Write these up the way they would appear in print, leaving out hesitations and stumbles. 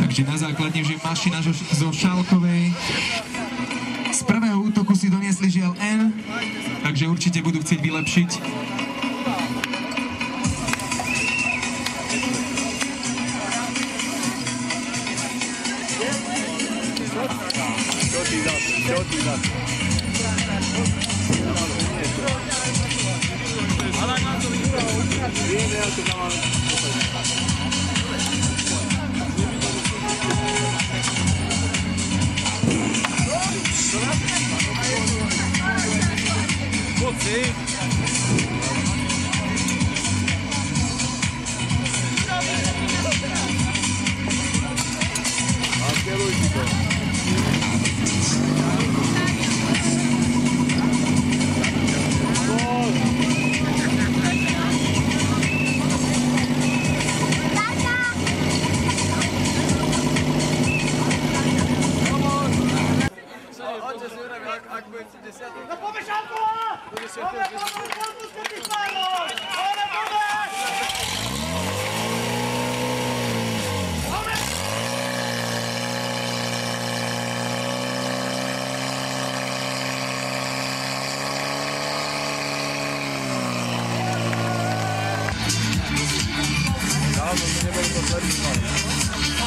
Takže na základne, že mašina zo Šálkovej z prvého útoku si doniesli žiaľ N, takže určite budú chcieť vylepšiť.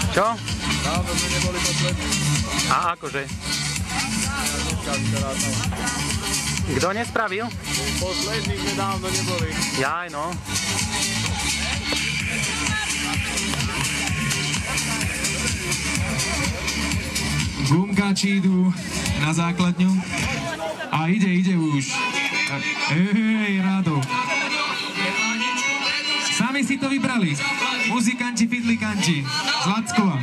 Čo? Dávno sme neboli poslední. A akože? Kto nespravil? Poslední sme dávno neboli. Jaj, no. Gumkáči idú na základňu. A ide už. Hej, Rado. Sami si to vybrali. Muzikanti, fidlikanti z Lackova.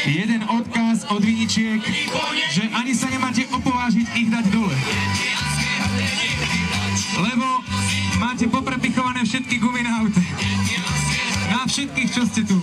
Jeden odkaz od viničiek, že ani sa nemáte opovážiť ich dať dole. Lebo máte poprepichované všetky gumy na aute. Na všetkých, čo ste tu.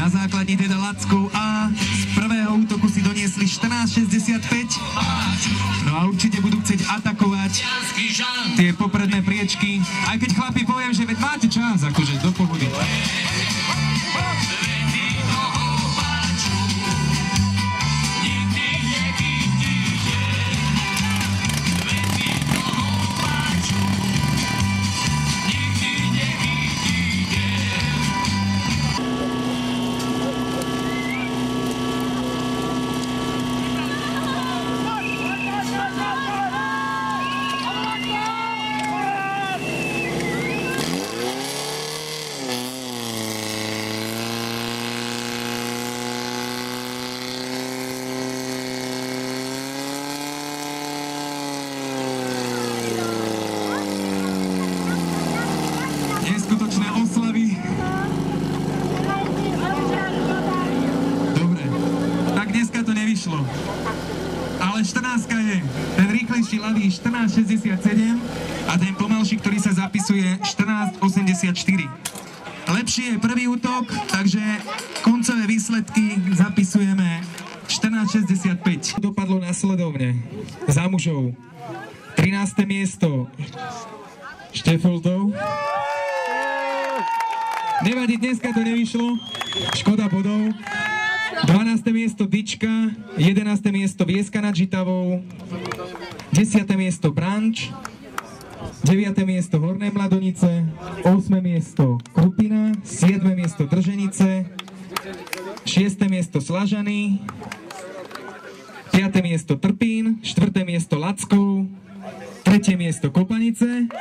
Základní teda Lackov A z prvého útoku si doniesli 14,65. No a určite budú chcieť atakovať tie popredné priečky. Aj keď chlapi poviem, že veď máte čas, akože do pohody. Neskutočné oslavy. Dobre, tak dneska to nevyšlo. Ale 14 je ten rýchlejší ľavý 14,67 a ten pomalší, ktorý sa zapisuje 14,84. Lepší je prvý útok, takže koncové výsledky zapisujeme 14,65. Dopadlo nasledovne. Za mužov 13. miesto Štefoldov. Nevadí, dneska to nevyšlo. Škoda bodov. 12. miesto Dička, 11. miesto Vieska nad Žitavou, 10. miesto Branč, 9. miesto Horné Mladonice, 8. miesto Krupina, 7. miesto Drženice, 6. miesto Slažany, 5. 5. miesto Trpín, 4. miesto Lackov, 3. miesto Kopanice,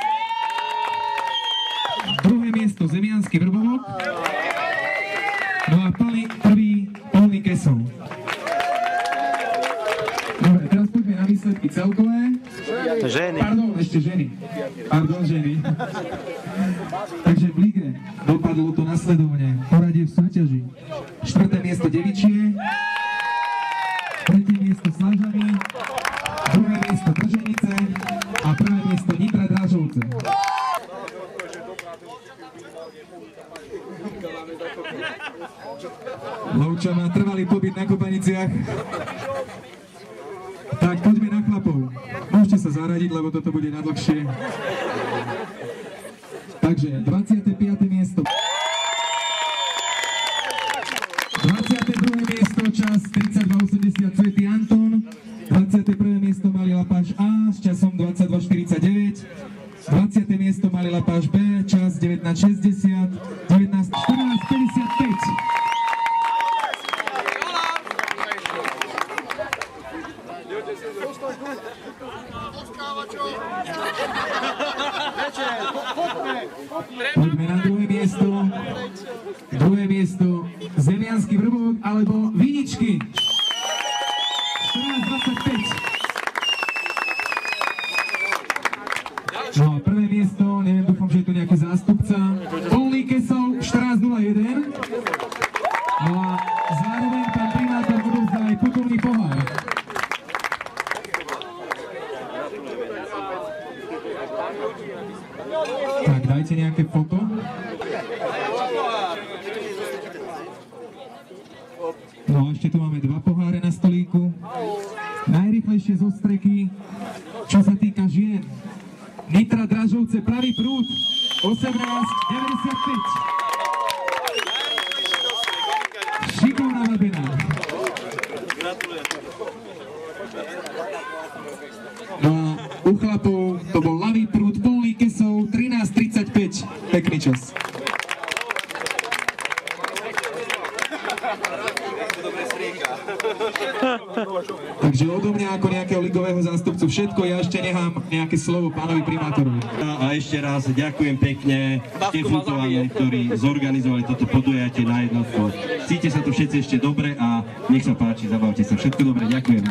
2. miesto Zemiansky Vrbovok, no a prvý Polný Kesov. Dobre, teraz poďme na výsledky celkové. Ženy. Pardon, ešte ženy. Pardon, ženy. Takže v lige dopadlo to nasledovne. Poradie v súťaži. 4. miesto Devičie, 3. miesto Slažany, 2. miesto Drženice a 1. miesto Nitra Dražovce. Lovča má trvalý pobyt na Kopaniciach. Tak poďme na chlapov. Môžete sa zaradiť, lebo toto bude nadlhšie. Takže 25. miesto. 22. miesto čas 32,80 Svätý Anton. 21. miesto Malý Lapáš A s časom 22,49. 20. miesto Malý Lapáš B, čas 19,60. 14,55. Poďme na druhé miesto. Druhé miesto Zemiansky Vrbovok alebo Viničky. 14,25. No a prvé miesto, neviem, dúfam, že je to nejaký zástupca. Polný Kesov 14,01. No a zároveň pán primátor odovzdá aj putovný pohár. Tak, dajte nejaké foto. No a ešte tu máme 2 poháre na stolíku. Najrýchlejšie zo streky, čo sa týka žien. Nitra Dražovce, pravý prúd, 18,95. Šikovná babina. No a u chlapov to bol ľavý prúd, Polný Kesov, 13,35. Pekný čas. Takže odo mňa ako nejakého ligového zástupcu všetko, ja ešte nechám nejaké slovo pánovi primátorovi. A ešte raz ďakujem pekne Štefútovi, ktorí zorganizovali toto podujatie na jednotku. Cíte sa tu všetci ešte dobre a nech sa páči, zabavte sa. Všetko dobre, ďakujem.